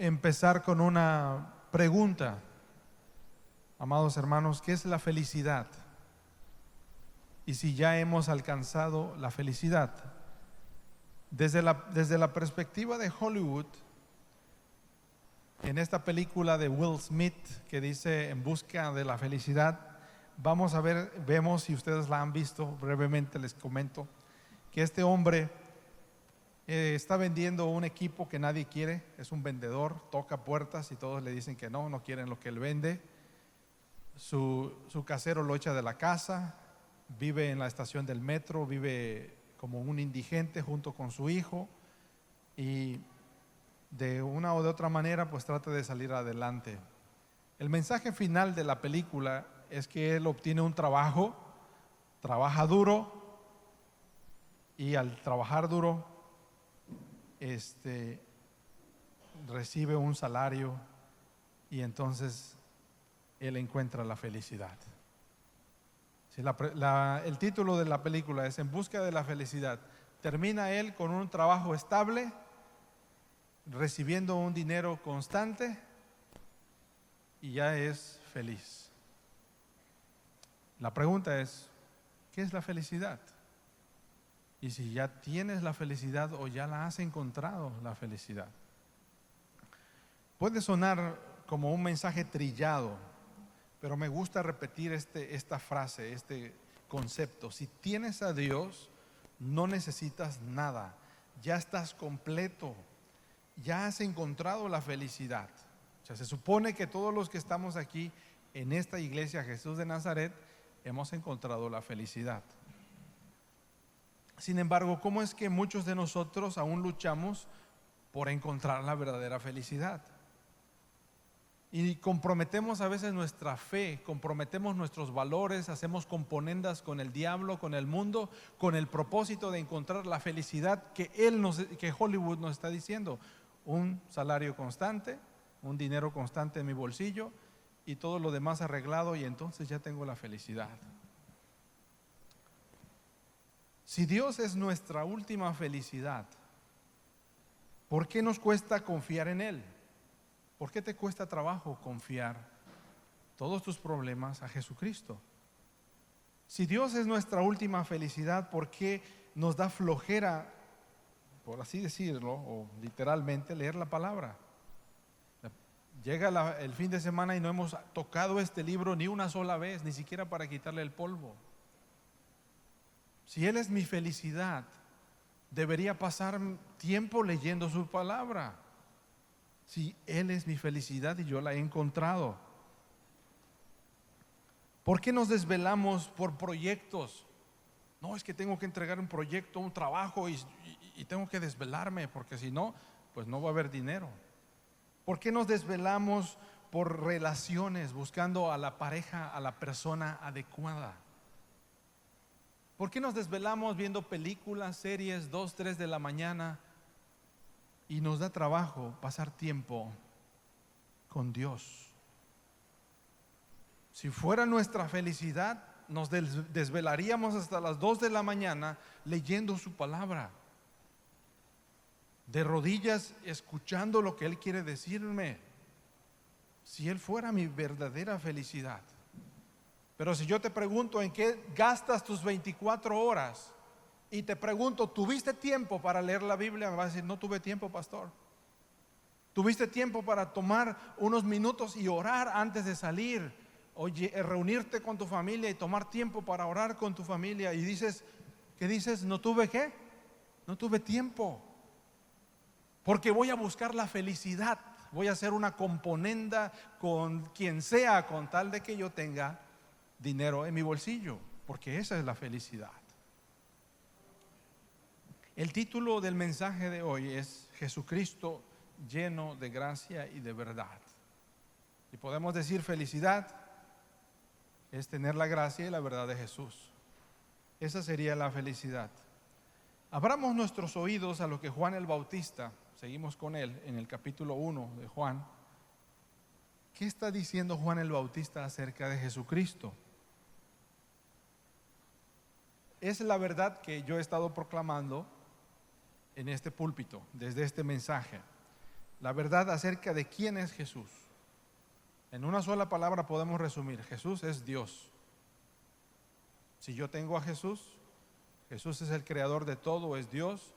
empezar con una pregunta. Amados hermanos, ¿qué es la felicidad? Y si ya hemos alcanzado la felicidad. Desde la perspectiva de Hollywood, en esta película de Will Smith que dice En busca de la felicidad, vemos, si ustedes la han visto, brevemente les comento, que este hombre está vendiendo un equipo que nadie quiere, es un vendedor, toca puertas y todos le dicen que no quieren lo que él vende. Su casero lo echa de la casa, vive en la estación del metro, vive como un indigente junto con su hijo y de una o de otra manera pues trata de salir adelante. El mensaje final de la película es que él obtiene un trabajo, trabaja duro y al trabajar duro recibe un salario y entonces él encuentra la felicidad. El título de la película es En busca de la felicidad. Termina él con un trabajo estable, recibiendo un dinero constante y ya es feliz. La pregunta es, ¿qué es la felicidad? Y si ya tienes la felicidad o ya la has encontrado la felicidad. Puede sonar como un mensaje trillado, pero me gusta repetir esta frase, este concepto. Si tienes a Dios, no necesitas nada, ya estás completo, ya has encontrado la felicidad. O sea, se supone que todos los que estamos aquí en esta iglesia Jesús de Nazaret hemos encontrado la felicidad. Sin embargo, ¿cómo es que muchos de nosotros aún luchamos por encontrar la verdadera felicidad? Y comprometemos a veces nuestra fe, comprometemos nuestros valores, hacemos componendas con el diablo, con el mundo, con el propósito de encontrar la felicidad que Hollywood nos está diciendo. Un salario constante, un dinero constante en mi bolsillo y todo lo demás arreglado y entonces ya tengo la felicidad. Si Dios es nuestra última felicidad, ¿por qué nos cuesta confiar en Él? ¿Por qué te cuesta trabajo confiar todos tus problemas a Jesucristo? Si Dios es nuestra última felicidad, ¿por qué nos da flojera, por así decirlo, o literalmente, leer la palabra? Llega el fin de semana y no hemos tocado este libro ni una sola vez, ni siquiera para quitarle el polvo. Si Él es mi felicidad, debería pasar tiempo leyendo su palabra. Si Él es mi felicidad y yo la he encontrado. ¿Por qué nos desvelamos por proyectos? No, es que tengo que entregar un proyecto, un trabajo y tengo que desvelarme porque si no, pues no va a haber dinero. ¿Por qué nos desvelamos por relaciones buscando a la pareja, a la persona adecuada? ¿Por qué nos desvelamos viendo películas, series, 2, 3 de la mañana y nos da trabajo pasar tiempo con Dios? Si fuera nuestra felicidad, nos desvelaríamos hasta las 2 de la mañana leyendo su palabra, de rodillas escuchando lo que Él quiere decirme, si Él fuera mi verdadera felicidad. Pero si yo te pregunto en qué gastas tus 24 horas y te pregunto, ¿tuviste tiempo para leer la Biblia? Me vas a decir, no tuve tiempo, pastor. ¿Tuviste tiempo para tomar unos minutos y orar antes de salir? Oye, reunirte con tu familia y tomar tiempo para orar con tu familia. Y dices, ¿qué dices? ¿No tuve qué? No tuve tiempo. Porque voy a buscar la felicidad. Voy a hacer una componenda con quien sea, con tal de que yo tenga dinero en mi bolsillo, porque esa es la felicidad. El título del mensaje de hoy es Jesucristo lleno de gracia y de verdad. Y podemos decir felicidad es tener la gracia y la verdad de Jesús. Esa sería la felicidad. Abramos nuestros oídos a lo que Juan el Bautista, seguimos con él en el capítulo 1 de Juan. ¿Qué está diciendo Juan el Bautista acerca de Jesucristo? Es la verdad que yo he estado proclamando en este púlpito, desde este mensaje. la verdad acerca de quién es Jesús. En una sola palabra podemos resumir: Jesús es Dios. Si yo tengo a Jesús, Jesús es el creador de todo, es Dios,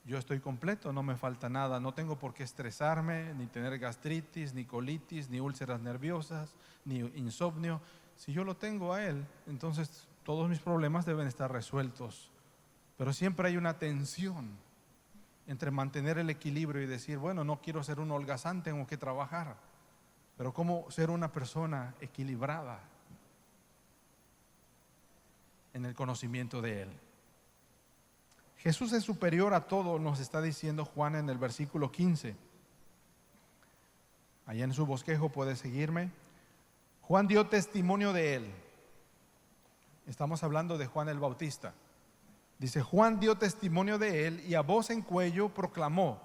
yo estoy completo, no me falta nada, no tengo por qué estresarme, ni tener gastritis, ni colitis, ni úlceras nerviosas, ni insomnio. Si yo lo tengo a Él, entonces todos mis problemas deben estar resueltos. Pero siempre hay una tensión entre mantener el equilibrio y decir, bueno, no quiero ser un holgazán, tengo que trabajar. Pero ¿cómo ser una persona equilibrada en el conocimiento de Él? Jesús es superior a todo, nos está diciendo Juan en el versículo 15. Allá en su bosquejo puede seguirme. Juan dio testimonio de Él. Estamos hablando de Juan el Bautista. Dice, Juan dio testimonio de Él y a voz en cuello proclamó: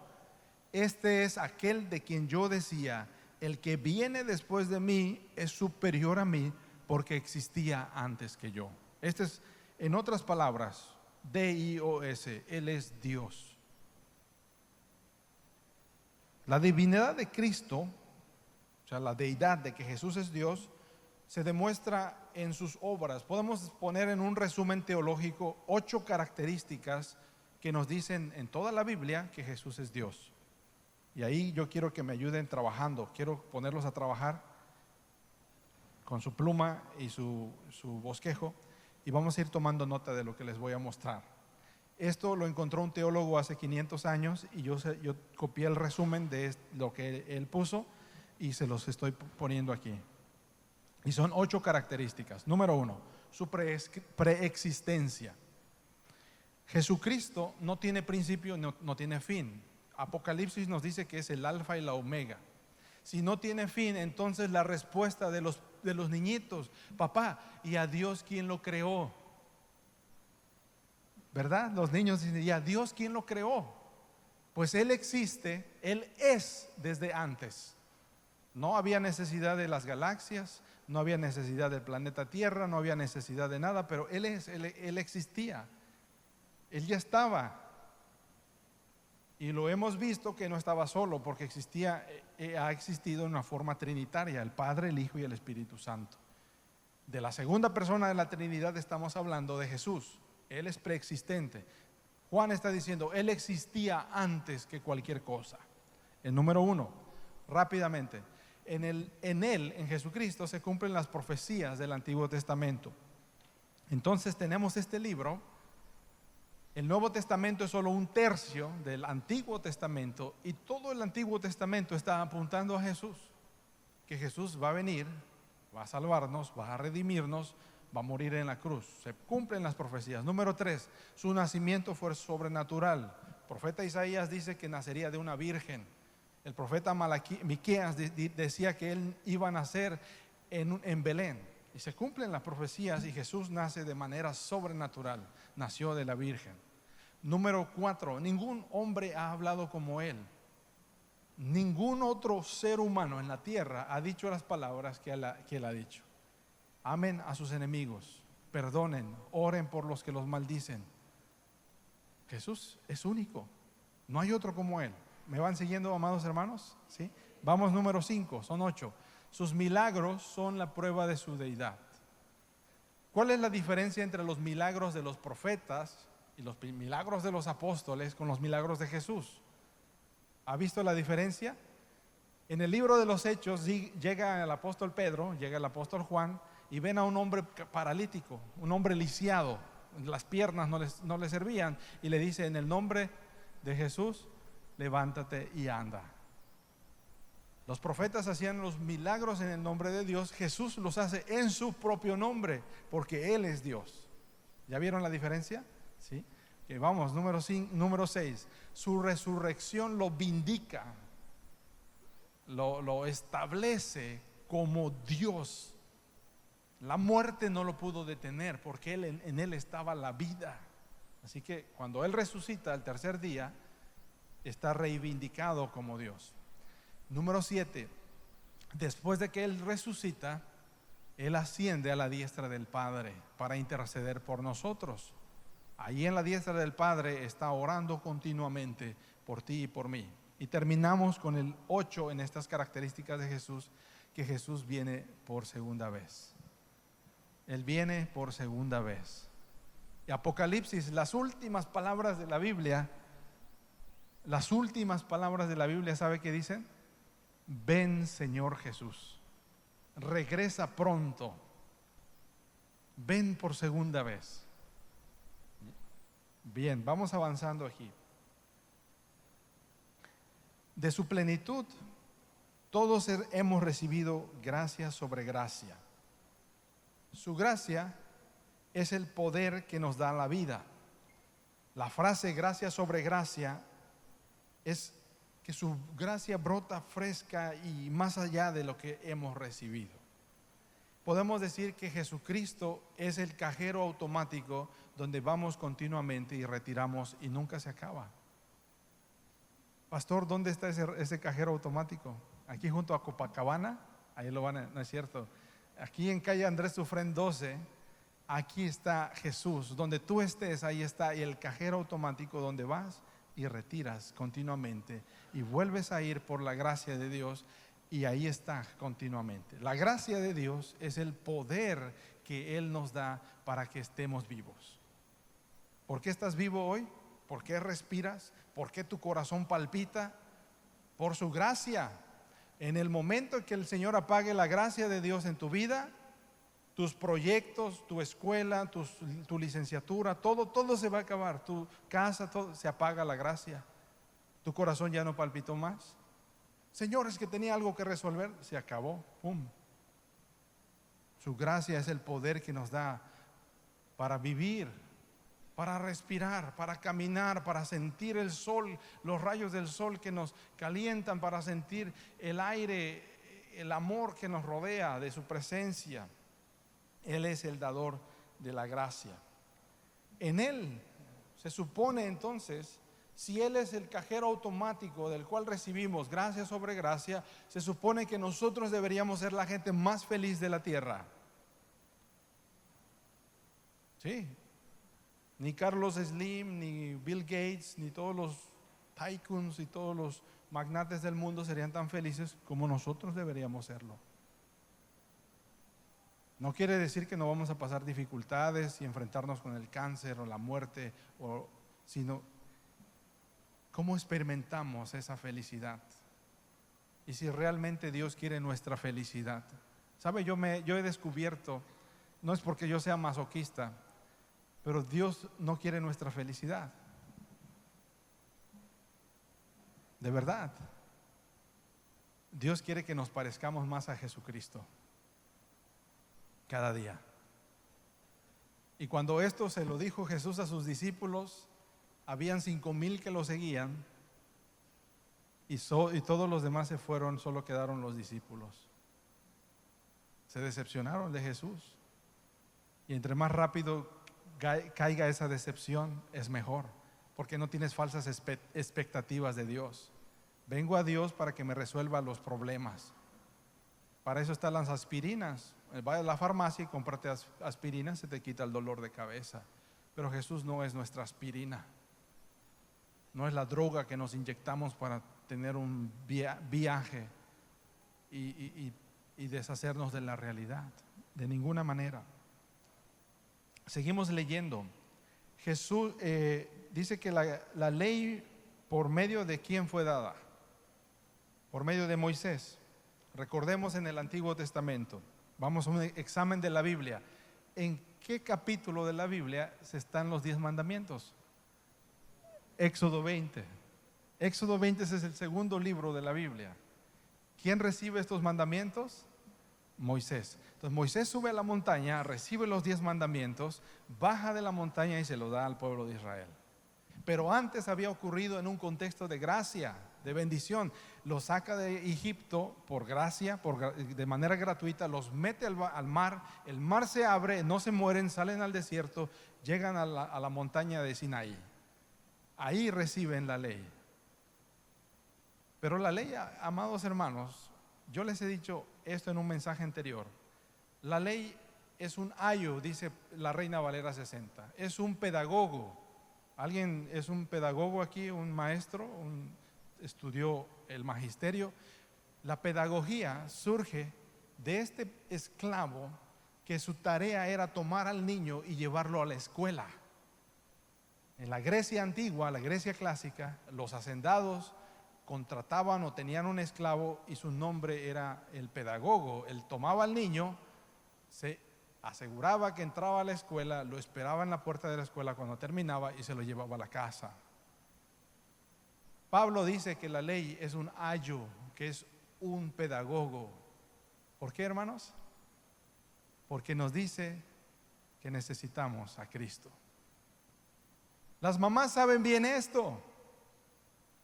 este es aquel de quien yo decía, el que viene después de mí es superior a mí, porque existía antes que yo. Este es, en otras palabras, D-I-O-S, Él es Dios. La divinidad de Cristo, o sea, la deidad de que Jesús es Dios, se demuestra en sus obras. Podemos poner en un resumen teológico 8 características que nos dicen en toda la Biblia que Jesús es Dios. Y ahí yo quiero que me ayuden trabajando, quiero ponerlos a trabajar con su pluma y su bosquejo, y vamos a ir tomando nota de lo que les voy a mostrar. Esto lo encontró un teólogo hace 500 años y yo copié el resumen de lo que él puso y se los estoy poniendo aquí. Y son 8 características. Número 1, su preexistencia. Jesucristo no tiene principio, no tiene fin. Apocalipsis nos dice que es el alfa y la omega. Si no tiene fin, entonces la respuesta de los niñitos: papá, ¿y a Dios quién lo creó? ¿Verdad? Los niños dicen, ¿y a Dios quién lo creó? Pues Él existe, Él es desde antes. No había necesidad de las galaxias, no había necesidad del planeta Tierra, no había necesidad de nada, pero Él existía. Él ya estaba. Y lo hemos visto que no estaba solo, porque ha existido en una forma trinitaria, el Padre, el Hijo y el Espíritu Santo. De la segunda persona de la Trinidad estamos hablando de Jesús. Él es preexistente. Juan está diciendo, Él existía antes que cualquier cosa. El número 1, rápidamente. En Él, en Jesucristo, se cumplen las profecías del Antiguo Testamento. Entonces tenemos este libro. El Nuevo Testamento es solo un tercio del Antiguo Testamento, y todo el Antiguo Testamento está apuntando a Jesús, que Jesús va a venir, va a salvarnos, va a redimirnos, va a morir en la cruz. Se cumplen las profecías. Número 3, su nacimiento fue sobrenatural. El profeta Isaías dice que nacería de una virgen. El profeta Miqueas decía que él iba a nacer en Belén. Y se cumplen las profecías y Jesús nace de manera sobrenatural. Nació de la Virgen. Número 4, ningún hombre ha hablado como Él. Ningún otro ser humano en la tierra ha dicho las palabras que Él ha dicho. Amen a sus enemigos, perdonen, oren por los que los maldicen. Jesús es único, no hay otro como Él. ¿Me van siguiendo, amados hermanos? ¿Sí? Vamos, número 5, son 8. Sus milagros son la prueba de su deidad. ¿Cuál es la diferencia entre los milagros de los profetas y los milagros de los apóstoles con los milagros de Jesús? ¿Ha visto la diferencia? En el libro de los Hechos llega el apóstol Pedro, llega el apóstol Juan, y ven a un hombre paralítico, un hombre lisiado, las piernas no le servían, y le dice, en el nombre de Jesús, levántate y anda. Los profetas hacían los milagros en el nombre de Dios. Jesús los hace en su propio nombre, porque Él es Dios. ¿Ya vieron la diferencia? ¿Sí? Okay, vamos, número 6. Su resurrección lo vindica, lo establece como Dios. La muerte no lo pudo detener, porque en Él estaba la vida. Así que cuando Él resucita al tercer día, está reivindicado como Dios. Número 7, después de que Él resucita, Él asciende a la diestra del Padre para interceder por nosotros. Ahí en la diestra del Padre está orando continuamente por ti y por mí. Y terminamos con el 8 en estas características de Jesús, que Jesús viene por segunda vez. Él viene por segunda vez. Y Apocalipsis, las últimas palabras de la Biblia, ¿sabe qué dicen? Ven, Señor Jesús, regresa pronto, ven por segunda vez. Bien, vamos avanzando aquí. De su plenitud, todos hemos recibido gracia sobre gracia. Su gracia es el poder que nos da la vida. La frase gracia sobre gracia es que su gracia brota fresca y más allá de lo que hemos recibido. Podemos decir que Jesucristo es el cajero automático donde vamos continuamente y retiramos y nunca se acaba. Pastor, ¿dónde está ese cajero automático? Aquí junto a Copacabana, ahí lo van a, no es cierto. Aquí en calle Andrés Dufresne 12, aquí está Jesús. Donde tú estés, ahí está el cajero automático donde vas y retiras continuamente y vuelves a ir por la gracia de Dios y ahí está continuamente. La gracia de Dios es el poder que Él nos da para que estemos vivos. ¿Por qué estás vivo hoy? ¿Por qué respiras? ¿Por qué tu corazón palpita? Por su gracia. En el momento en que el Señor apague la gracia de Dios en tu vida, tus proyectos, tu escuela, tu licenciatura, todo se va a acabar. Tu casa, todo se apaga la gracia. Tu corazón ya no palpitó más. Señor, es que tenía algo que resolver, se acabó. ¡Pum! Su gracia es el poder que nos da para vivir, para respirar, para caminar, para sentir el sol, los rayos del sol que nos calientan, para sentir el aire, el amor que nos rodea de su presencia. Él es el dador de la gracia. En Él se supone entonces, si Él es el cajero automático del cual recibimos gracia sobre gracia, se supone que nosotros deberíamos ser la gente más feliz de la tierra. Sí. Ni Carlos Slim, ni Bill Gates, ni todos los tycoons y todos los magnates del mundo serían tan felices como nosotros deberíamos serlo. No quiere decir que no vamos a pasar dificultades y enfrentarnos con el cáncer o la muerte, sino cómo experimentamos esa felicidad. Y si realmente Dios quiere nuestra felicidad. ¿Sabe? Yo he descubierto, no es porque yo sea masoquista, pero Dios no quiere nuestra felicidad. De verdad. Dios quiere que nos parezcamos más a Jesucristo cada día. Y cuando esto se lo dijo Jesús a sus discípulos, habían 5,000 que lo seguían y todos los demás se fueron, solo quedaron los discípulos. Se decepcionaron de Jesús. Y entre más rápido caiga esa decepción, es mejor, porque no tienes falsas expectativas de Dios. Vengo a Dios para que me resuelva los problemas. Para eso están las aspirinas. Vaya a la farmacia y cómprate aspirinas, se te quita el dolor de cabeza. Pero Jesús no es nuestra aspirina. No es la droga que nos inyectamos para tener un viaje y deshacernos de la realidad. De ninguna manera. Seguimos leyendo. Jesús dice que la ley, ¿por medio de quién fue dada? Por medio de Moisés. Recordemos en el Antiguo Testamento. Vamos a un examen de la Biblia. ¿En qué capítulo de la Biblia están los 10 mandamientos? Éxodo 20. Éxodo 20 es el segundo libro de la Biblia. ¿Quién recibe estos mandamientos? Moisés. Entonces Moisés sube a la montaña, recibe los 10 mandamientos, baja de la montaña y se los da al pueblo de Israel. Pero antes había ocurrido en un contexto de gracia, de bendición. Los saca de Egipto por gracia, de manera gratuita, los mete al mar, el mar se abre, no se mueren, salen al desierto, llegan a la montaña de Sinaí. Ahí reciben la ley. Pero la ley, amados hermanos, yo les he dicho esto en un mensaje anterior. La ley es un ayo, dice la Reina Valera 60. Es un pedagogo. ¿Alguien es un pedagogo aquí? ¿Un maestro? estudió el magisterio. La pedagogía surge de este esclavo que su tarea era tomar al niño y llevarlo a la escuela. En la Grecia antigua, la Grecia clásica, los hacendados contrataban o tenían un esclavo y su nombre era el pedagogo. Él tomaba al niño, se aseguraba que entraba a la escuela, lo esperaba en la puerta de la escuela cuando terminaba y se lo llevaba a la casa. Pablo dice que la ley es un ayo, que es un pedagogo. ¿Por qué, hermanos? Porque nos dice que necesitamos a Cristo. Las mamás saben bien esto.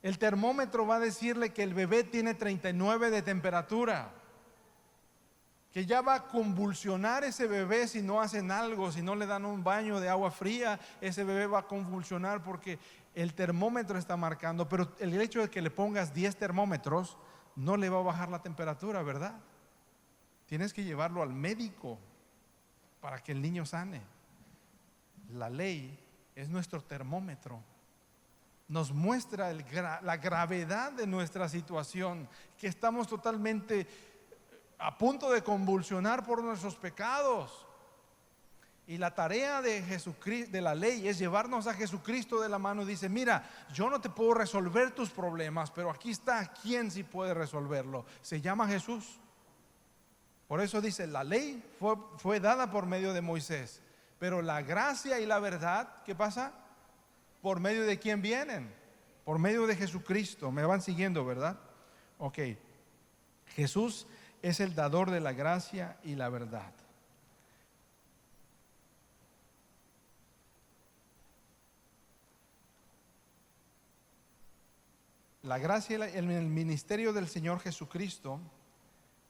El termómetro va a decirle que el bebé tiene 39 de temperatura, que ya va a convulsionar ese bebé si no hacen algo, si no le dan un baño de agua fría. Ese bebé va a convulsionar porque el termómetro está marcando. Pero el hecho de que le pongas 10 termómetros no le va a bajar la temperatura, ¿verdad? Tienes que llevarlo al médico para que el niño sane. La ley es nuestro termómetro. Nos muestra la gravedad de nuestra situación, que estamos totalmente a punto de convulsionar por nuestros pecados. Y la tarea de Jesucristo, de la ley, es llevarnos a Jesucristo de la mano. Y dice: mira, yo no te puedo resolver tus problemas, pero aquí está quien sí puede resolverlo. Se llama Jesús. Por eso dice, la ley fue dada por medio de Moisés, pero la gracia y la verdad, ¿qué pasa? ¿Por medio de quién vienen? Por medio de Jesucristo. Me van siguiendo, ¿verdad? Ok. Jesús es el dador de la gracia y la verdad. La gracia y el ministerio del Señor Jesucristo,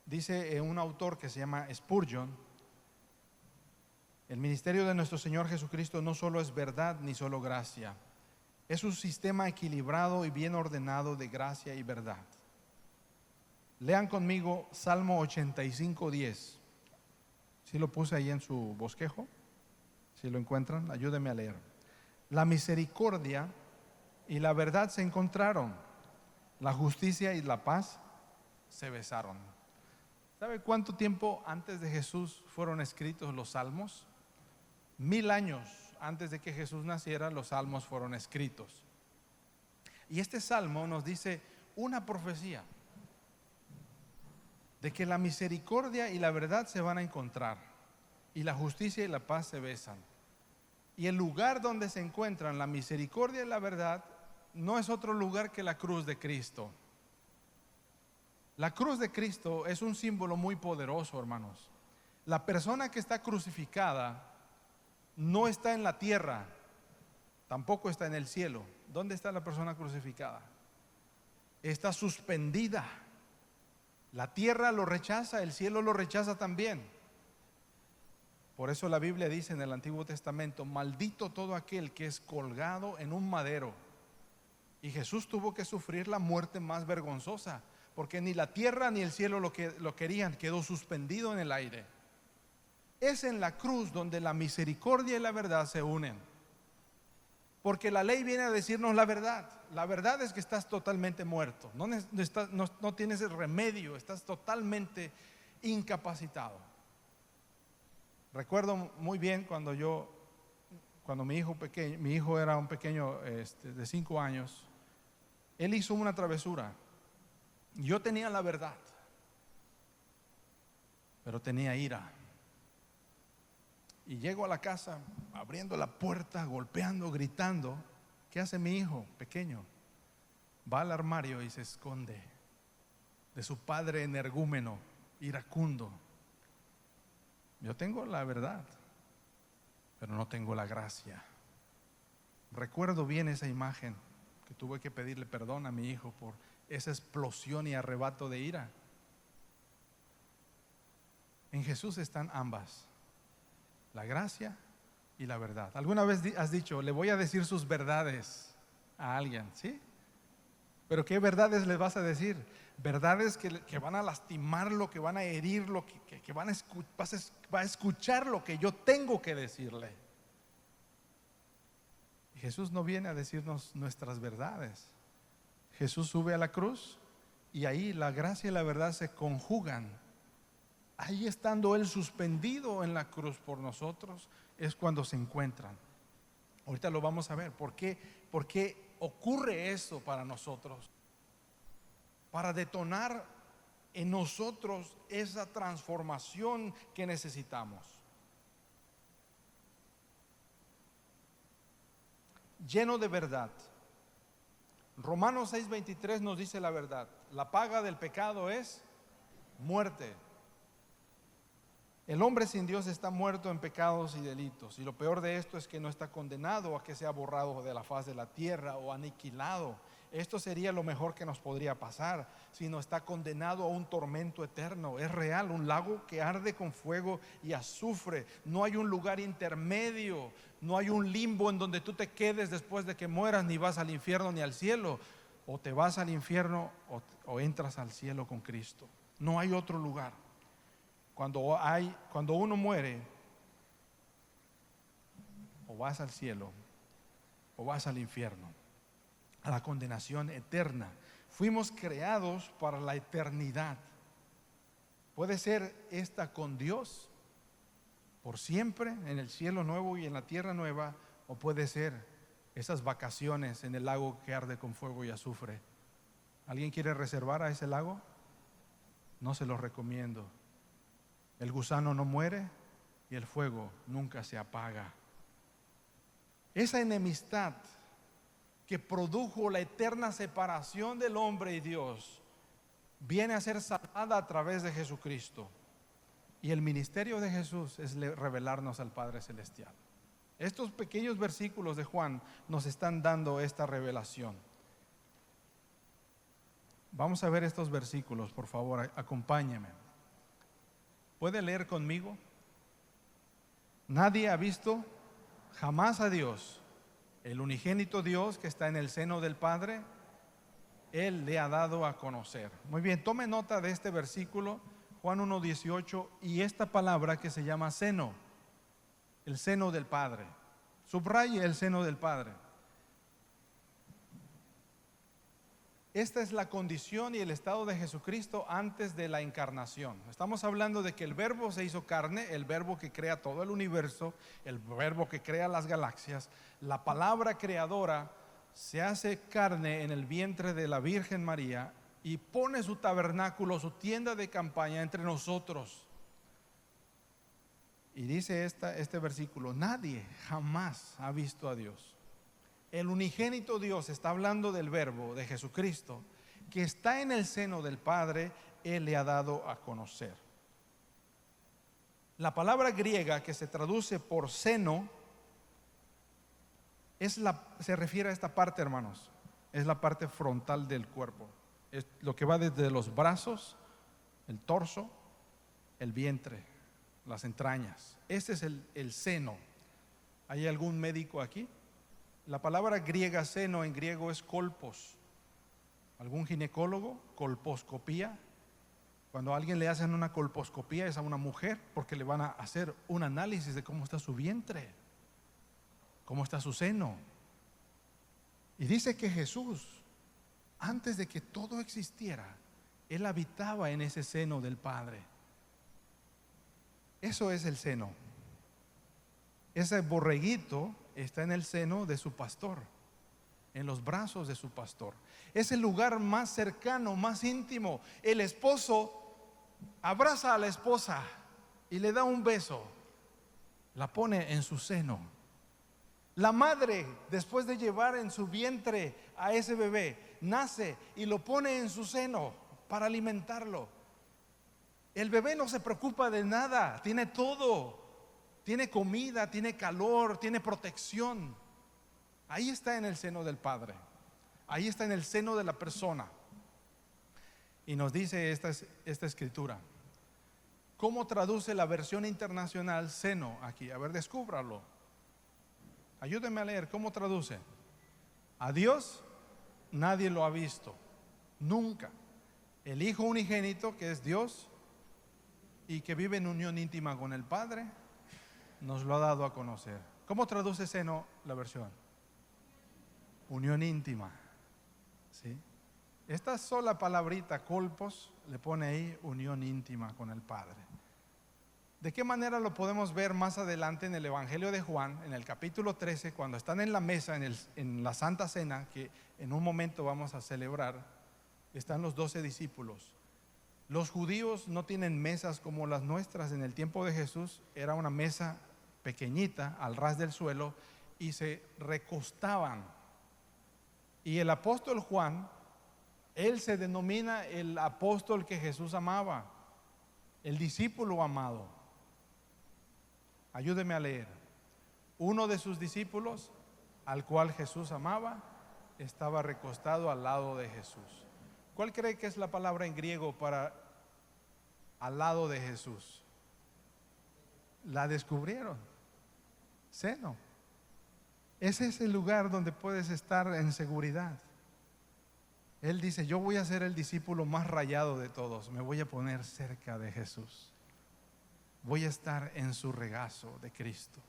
dice un autor que se llama Spurgeon: el ministerio de nuestro Señor Jesucristo no solo es verdad ni solo gracia, es un sistema equilibrado y bien ordenado de gracia y verdad. Lean conmigo Salmo 85:10. ¿Sí lo puse ahí en su bosquejo? Si lo encuentran, ayúdenme a leer. La misericordia y la verdad se encontraron, la justicia y la paz se besaron. ¿Sabe cuánto tiempo antes de Jesús fueron escritos los salmos? 1000 años antes de que Jesús naciera, los salmos fueron escritos. Y este salmo nos dice una profecía de que la misericordia y la verdad se van a encontrar, y la justicia y la paz se besan. Y el lugar donde se encuentran la misericordia y la verdad no es otro lugar que la cruz de Cristo. La cruz de Cristo es un símbolo muy poderoso, hermanos. La persona que está crucificada no está en la tierra, tampoco está en el cielo. ¿Dónde está la persona crucificada? Está suspendida. La tierra lo rechaza, el cielo lo rechaza también. Por eso la Biblia dice en el Antiguo Testamento: maldito todo aquel que es colgado en un madero. Y Jesús tuvo que sufrir la muerte más vergonzosa, porque ni la tierra ni el cielo lo querían, quedó suspendido en el aire. Es en la cruz donde la misericordia y la verdad se unen, porque la ley viene a decirnos la verdad. La verdad es que estás totalmente muerto, no tienes el remedio, estás totalmente incapacitado. Recuerdo muy bien cuando mi hijo era un pequeño de 5 años. Él hizo una travesura. Yo tenía la verdad, pero tenía ira. Y llego a la casa abriendo la puerta, golpeando, gritando. ¿Qué hace mi hijo pequeño? Va al armario y se esconde de su padre energúmeno, iracundo. Yo tengo la verdad, pero no tengo la gracia. Recuerdo bien esa imagen, que tuve que pedirle perdón a mi hijo por esa explosión y arrebato de ira. En Jesús están ambas, la gracia y la verdad. ¿Alguna vez has dicho: le voy a decir sus verdades a alguien? ¿Sí? Pero ¿qué verdades les vas a decir? Verdades que van a lastimarlo, que van a herirlo, que va a escuchar lo que yo tengo que decirle. Y Jesús no viene a decirnos nuestras verdades. Jesús sube a la cruz y ahí la gracia y la verdad se conjugan. Ahí estando Él suspendido en la cruz por nosotros, es cuando se encuentran. Ahorita lo vamos a ver. ¿Por qué ocurre eso para nosotros? Para detonar en nosotros esa transformación que necesitamos. Lleno de verdad. Romanos 6:23 nos dice la verdad. La paga del pecado es muerte. El hombre sin Dios está muerto en pecados y delitos. Y lo peor de esto es que no está condenado a que sea borrado de la faz de la tierra o aniquilado. Esto sería lo mejor que nos podría pasar, sino está condenado a un tormento eterno. Es real, un lago que arde con fuego y azufre. No hay un lugar intermedio, no hay un limbo en donde tú te quedes después de que mueras, ni vas al infierno ni al cielo. O te vas al infierno o entras al cielo con Cristo. No hay otro lugar. Cuando uno muere, o vas al cielo o vas al infierno, a la condenación eterna. Fuimos creados para la eternidad. Puede ser esta con Dios por siempre en el cielo nuevo y en la tierra nueva, o puede ser esas vacaciones en el lago que arde con fuego y azufre. ¿Alguien quiere reservar a ese lago? No se lo recomiendo. El gusano no muere y el fuego nunca se apaga. Esa enemistad que produjo la eterna separación del hombre y Dios viene a ser salvada a través de Jesucristo. Y el ministerio de Jesús es revelarnos al Padre Celestial. Estos pequeños versículos de Juan nos están dando esta revelación. Vamos a ver estos versículos, por favor, acompáñenme. ¿Puede leer conmigo? Nadie ha visto jamás a Dios. El unigénito Dios que está en el seno del Padre, Él le ha dado a conocer. Muy bien, tome nota de este versículo, Juan 1:18, y esta palabra que se llama seno, el seno del Padre. Subraye el seno del Padre. Esta es la condición y el estado de Jesucristo antes de la encarnación. Estamos hablando de que el Verbo se hizo carne, el Verbo que crea todo el universo, el Verbo que crea las galaxias. La palabra creadora se hace carne en el vientre de la Virgen María y pone su tabernáculo, su tienda de campaña entre nosotros. Y dice este versículo: nadie jamás ha visto a Dios. El unigénito Dios está hablando del Verbo, de Jesucristo, que está en el seno del Padre. Él le ha dado a conocer. La palabra griega que se traduce por seno se refiere a esta parte, hermanos. Es la parte frontal del cuerpo. Es lo que va desde los brazos, el torso, el vientre, las entrañas. Este es el seno. ¿Hay algún médico aquí? La palabra griega seno en griego es kolpos. ¿Algún ginecólogo? Colposcopía. Cuando a alguien le hacen una colposcopía es a una mujer, porque le van a hacer un análisis de cómo está su vientre, cómo está su seno. Y dice que Jesús, antes de que todo existiera, Él habitaba en ese seno del Padre. Eso es el seno. Ese borreguito está en el seno de su pastor, en los brazos de su pastor. Es el lugar más cercano, más íntimo. El esposo abraza a la esposa y le da un beso, la pone en su seno. La madre, después de llevar en su vientre a ese bebé, nace y lo pone en su seno para alimentarlo. El bebé no se preocupa de nada, tiene todo. Tiene comida, tiene calor, tiene protección. Ahí está en el seno del Padre. Ahí está en el seno de la persona. Y nos dice esta escritura. ¿Cómo traduce la versión internacional seno aquí? A ver, descúbralo. Ayúdenme a leer. ¿Cómo traduce? A Dios nadie lo ha visto, nunca. El Hijo unigénito, que es Dios y que vive en unión íntima con el Padre, nos lo ha dado a conocer. ¿Cómo traduce seno la versión? Unión íntima. ¿Sí? Esta sola palabrita, colpos, le pone ahí unión íntima con el Padre. ¿De qué manera lo podemos ver más adelante en el Evangelio de Juan, en el capítulo 13, cuando están en la mesa, en la Santa Cena, que en un momento vamos a celebrar? Están los 12 discípulos. Los judíos no tienen mesas como las nuestras. En el tiempo de Jesús era una mesa pequeñita al ras del suelo y se recostaban. Y el apóstol Juan, él se denomina el apóstol que Jesús amaba, el discípulo amado. Ayúdeme a leer. Uno de sus discípulos, al cual Jesús amaba, estaba recostado al lado de Jesús. ¿Cuál cree que es la palabra en griego para al lado de Jesús? La descubrieron. Seno. Ese es el lugar donde puedes estar en seguridad. Él dice: yo voy a ser el discípulo más rayado de todos. Me voy a poner cerca de Jesús. Voy a estar en su regazo de Cristo.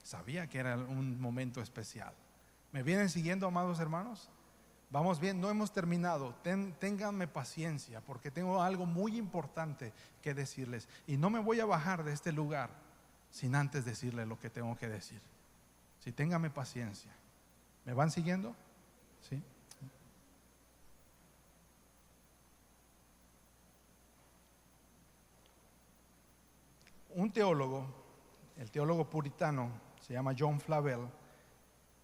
Sabía que era un momento especial. ¿Me vienen siguiendo, amados hermanos? Vamos bien, no hemos terminado. Ténganme paciencia, porque tengo algo muy importante que decirles. Y no me voy a bajar de este lugar sin antes decirles lo que tengo que decir. Sí, ténganme paciencia. ¿Me van siguiendo? Sí. Un teólogo, el teólogo puritano, se llama John Flavel,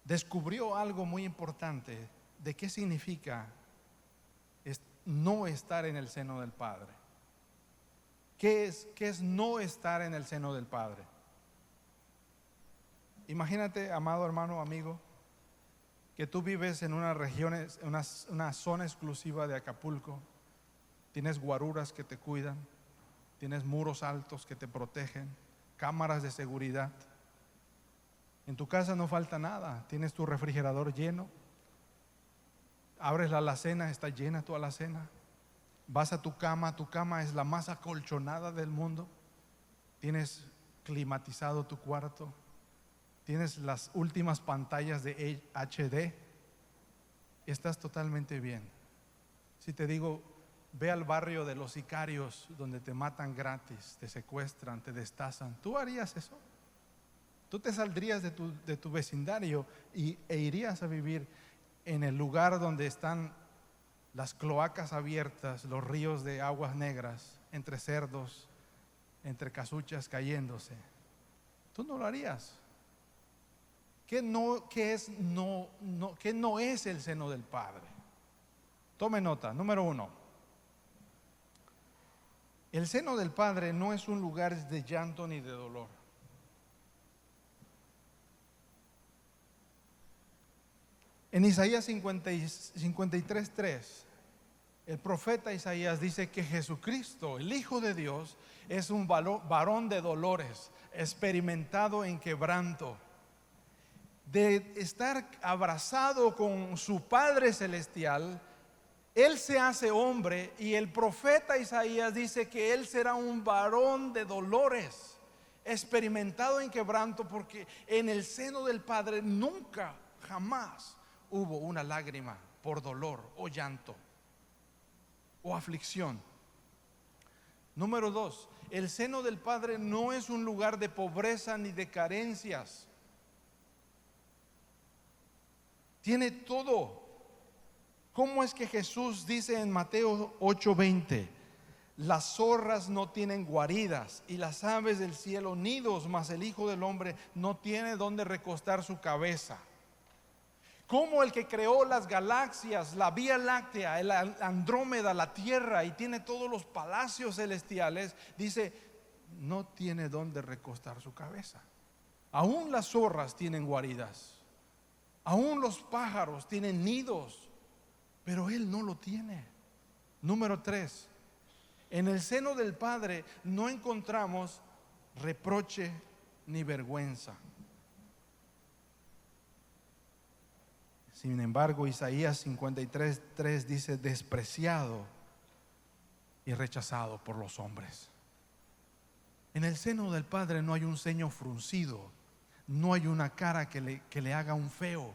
descubrió algo muy importante de qué significa no estar en el seno del Padre. ¿Qué es no estar en el seno del Padre? Imagínate, amado hermano, amigo, que tú vives en una región, una zona exclusiva de Acapulco. Tienes guaruras que te cuidan, tienes muros altos que te protegen, cámaras de seguridad. En tu casa no falta nada, tienes tu refrigerador lleno. Abres la alacena, está llena tu alacena. Vas a tu cama es la más acolchonada del mundo. Tienes climatizado tu cuarto. Tienes las últimas pantallas de HD. Estás totalmente bien. Si te digo, ve al barrio de los sicarios, donde te matan gratis, te secuestran, te destazan, ¿tú harías eso? ¿Tú te saldrías de tu vecindario e irías a vivir en el lugar donde están las cloacas abiertas, los ríos de aguas negras, entre cerdos, entre casuchas cayéndose? Tú no lo harías. ¿Qué no es el seno del Padre? Tome nota. Número 1. El seno del Padre no es un lugar de llanto ni de dolor. En Isaías 53:3, el profeta Isaías dice que Jesucristo, el Hijo de Dios, es un varón de dolores, experimentado en quebranto. De estar abrazado con su Padre Celestial, Él se hace hombre, y el profeta Isaías dice que Él será un varón de dolores, experimentado en quebranto, porque en el seno del Padre nunca, jamás hubo una lágrima por dolor o llanto o aflicción. Número 2, el seno del Padre no es un lugar de pobreza ni de carencias. Tiene todo. ¿Cómo es que Jesús dice en Mateo 8:20? Las zorras no tienen guaridas y las aves del cielo nidos, mas el Hijo del Hombre no tiene donde recostar su cabeza. Como el que creó las galaxias, la Vía Láctea, el Andrómeda, la Tierra, y tiene todos los palacios celestiales, dice, no tiene donde recostar su cabeza. Aún las zorras tienen guaridas, aún los pájaros tienen nidos, pero Él no lo tiene. Número 3, en el seno del Padre no encontramos reproche ni vergüenza. Sin embargo, Isaías 53:3 dice, despreciado y rechazado por los hombres. En el seno del Padre no hay un ceño fruncido, no hay una cara que le haga un feo.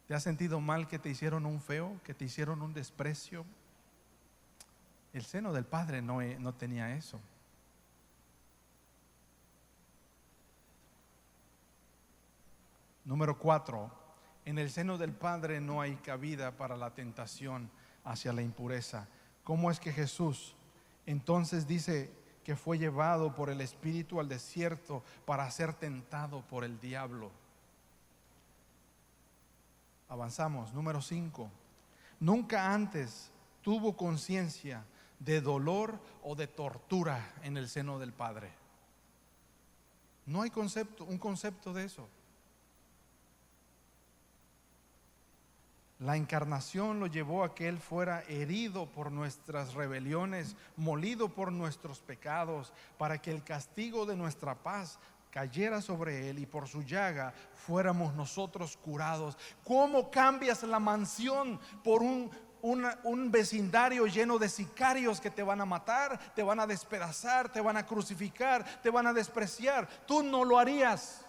¿Te has sentido mal que te hicieron un feo, que te hicieron un desprecio? El seno del Padre no tenía eso. Número 4, en el seno del Padre no hay cabida para la tentación hacia la impureza. ¿Cómo es que Jesús entonces dice que fue llevado por el Espíritu al desierto para ser tentado por el diablo? Avanzamos, número 5. Nunca antes tuvo conciencia de dolor o de tortura en el seno del Padre. No hay un concepto de eso. La encarnación lo llevó a que Él fuera herido por nuestras rebeliones, molido por nuestros pecados, para que el castigo de nuestra paz cayera sobre Él y por su llaga fuéramos nosotros curados. ¿Cómo cambias la mansión por un vecindario lleno de sicarios que te van a matar, te van a despedazar, te van a crucificar, te van a despreciar? Tú no lo harías,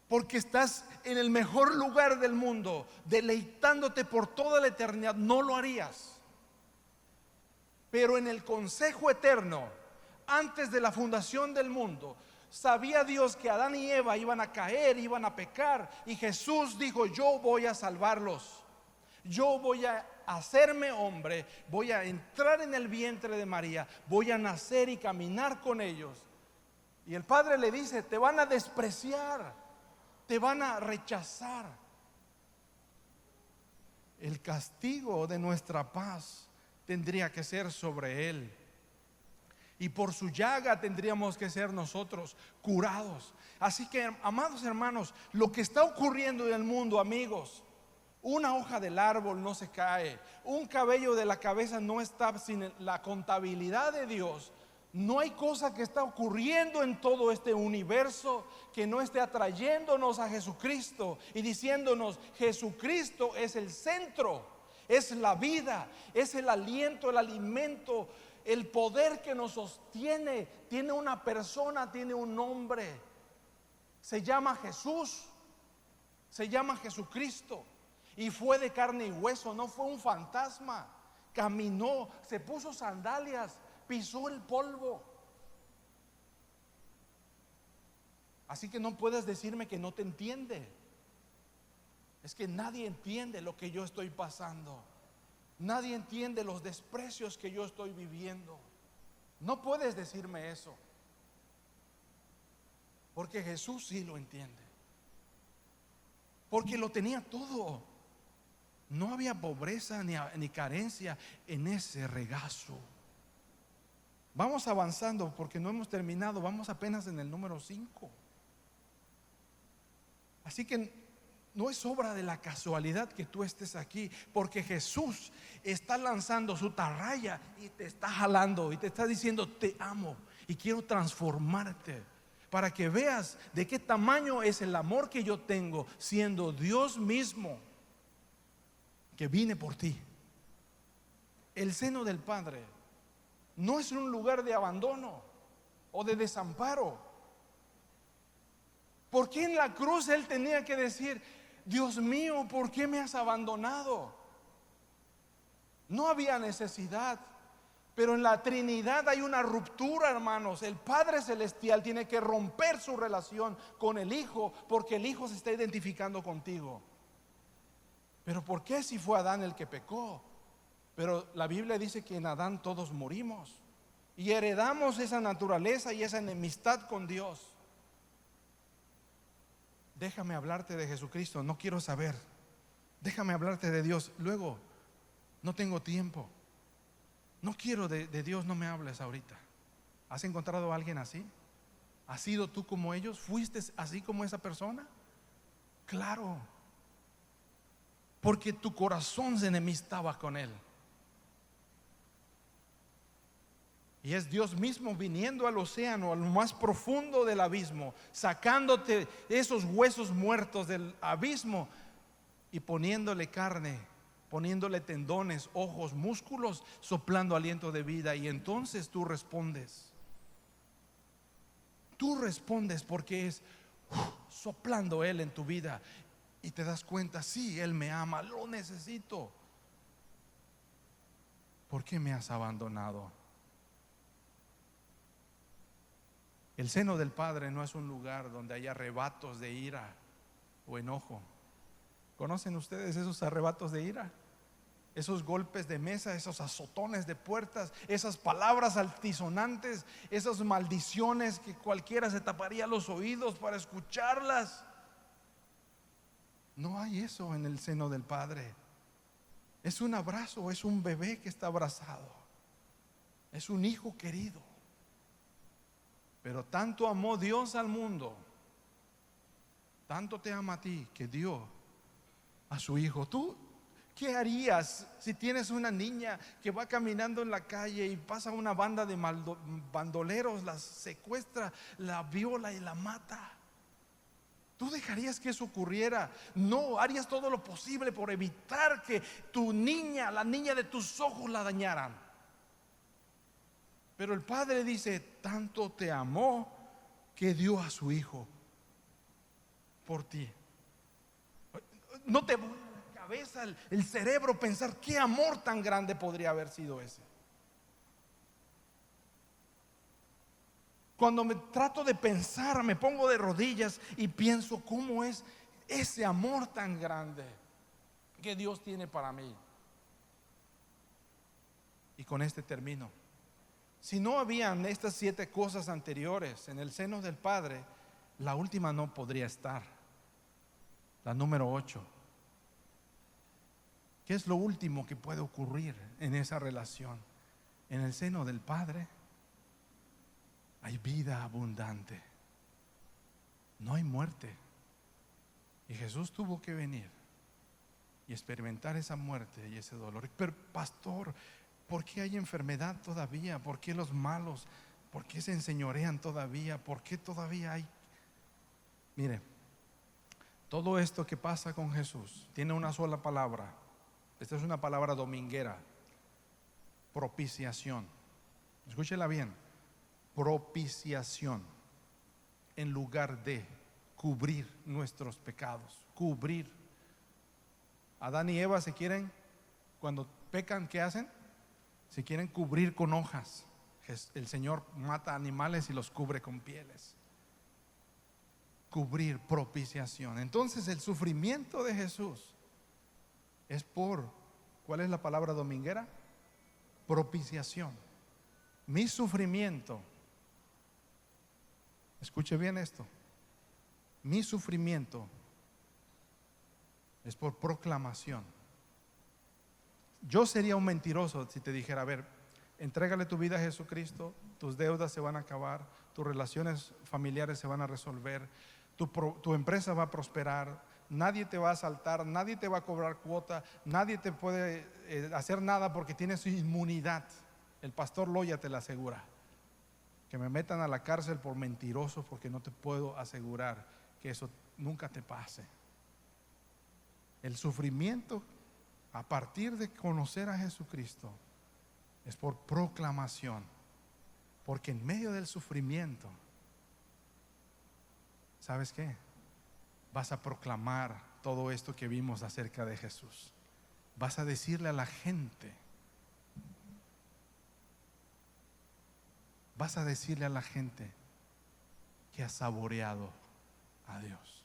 porque estás en el mejor lugar del mundo, deleitándote por toda la eternidad. No lo harías. Pero en el consejo eterno, antes de la fundación del mundo, sabía Dios que Adán y Eva iban a caer, iban a pecar, y Jesús dijo: yo voy a salvarlos. Yo voy a hacerme hombre, voy a entrar en el vientre de María, voy a nacer y caminar con ellos. Y el Padre le dice: te van a despreciar, te van a rechazar. El castigo de nuestra paz tendría que ser sobre Él, y por su llaga tendríamos que ser nosotros curados. Así que, amados hermanos, lo que está ocurriendo en el mundo, amigos, una hoja del árbol no se cae, un cabello de la cabeza no está sin la contabilidad de Dios. No hay cosa que está ocurriendo en todo este universo que no esté atrayéndonos a Jesucristo y diciéndonos: Jesucristo es el centro, es la vida, es el aliento, el alimento, el poder que nos sostiene. Tiene una persona, tiene un nombre, se llama Jesús, se llama Jesucristo, y fue de carne y hueso, no fue un fantasma. Caminó, se puso sandalias, pisó el polvo. Así que no puedes decirme que no te entiende. Es que nadie entiende lo que yo estoy pasando. Nadie entiende los desprecios que yo estoy viviendo. No puedes decirme eso, porque Jesús sí lo entiende, porque lo tenía todo. No había pobreza ni carencia en ese regazo. Vamos avanzando porque no hemos terminado. Vamos apenas en el número 5. Así que no es obra de la casualidad que tú estés aquí, porque Jesús está lanzando su atarraya y te está jalando y te está diciendo: te amo y quiero transformarte, para que veas de qué tamaño es el amor que yo tengo, siendo Dios mismo, que vine por ti. El seno del Padre no es un lugar de abandono o de desamparo. ¿Por qué en la cruz Él tenía que decir: Dios mío, ¿por qué me has abandonado? No había necesidad. Pero en la Trinidad hay una ruptura, hermanos. El Padre Celestial tiene que romper su relación con el Hijo, porque el Hijo se está identificando contigo. Pero ¿por qué si fue Adán el que pecó? Pero la Biblia dice que en Adán todos morimos y heredamos esa naturaleza y esa enemistad con Dios. Déjame hablarte de Jesucristo, no quiero saber. Déjame hablarte de Dios, luego no tengo tiempo. No quiero de Dios, no me hables ahorita. ¿Has encontrado a alguien así? ¿Has sido tú como ellos? ¿Fuiste así como esa persona? Claro, porque tu corazón se enemistaba con Él. Y es Dios mismo viniendo al océano, al más profundo del abismo, sacándote esos huesos muertos del abismo y poniéndole carne, poniéndole tendones, ojos, músculos, soplando aliento de vida. Y entonces tú respondes. Tú respondes porque es soplando Él en tu vida y te das cuenta, sí, Él me ama, lo necesito. ¿Por qué me has abandonado? El seno del Padre no es un lugar donde haya arrebatos de ira o enojo. ¿Conocen ustedes esos arrebatos de ira? Esos golpes de mesa, esos azotones de puertas, esas palabras altisonantes, esas maldiciones que cualquiera se taparía los oídos para escucharlas. No hay eso en el seno del Padre. Es un abrazo, es un bebé que está abrazado, es un hijo querido. Pero tanto amó Dios al mundo, tanto te ama a ti, que dio a su hijo. ¿Tú qué harías si tienes una niña que va caminando en la calle y pasa una banda de bandoleros, la secuestra, la viola y la mata? ¿Tú dejarías que eso ocurriera? No, harías todo lo posible por evitar que tu niña, la niña de tus ojos, la dañaran. Pero el Padre dice, tanto te amó que dio a su hijo por ti. No te vuelve la cabeza, el cerebro pensar qué amor tan grande podría haber sido ese. Cuando me trato de pensar, me pongo de rodillas y pienso cómo es ese amor tan grande que Dios tiene para mí. Y con este termino. Si no habían estas 7 cosas anteriores en el seno del Padre, la última no podría estar. La número 8. ¿Qué es lo último que puede ocurrir en esa relación? En el seno del Padre hay vida abundante, no hay muerte. Y Jesús tuvo que venir y experimentar esa muerte y ese dolor. Pero pastor, ¿por qué hay enfermedad todavía? ¿Por qué los malos? ¿Por qué se enseñorean todavía? ¿Por qué todavía hay? Mire, todo esto que pasa con Jesús tiene una sola palabra. Esta es una palabra dominguera: propiciación. Escúchela bien: propiciación, en lugar de cubrir nuestros pecados. Cubrir. Adán y Eva se quieren, cuando pecan, ¿qué hacen? Se quieren cubrir con hojas. El Señor mata animales y los cubre con pieles. Cubrir, propiciación. Entonces el sufrimiento de Jesús es por, ¿cuál es la palabra dominguera? Propiciación. Mi sufrimiento, escuche bien esto, mi sufrimiento es por proclamación. Yo sería un mentiroso si te dijera, a ver, entrégale tu vida a Jesucristo, tus deudas se van a acabar, tus relaciones familiares se van a resolver, tu empresa va a prosperar, nadie te va a asaltar, nadie te va a cobrar cuota, nadie te puede hacer nada porque tienes inmunidad. El pastor Loya te la asegura. Que me metan a la cárcel por mentiroso, porque no te puedo asegurar que eso nunca te pase. El sufrimiento a partir de conocer a Jesucristo es por proclamación, porque en medio del sufrimiento, ¿sabes qué? Vas a proclamar todo esto que vimos acerca de Jesús. Vas a decirle a la gente, vas a decirle a la gente que has saboreado a Dios.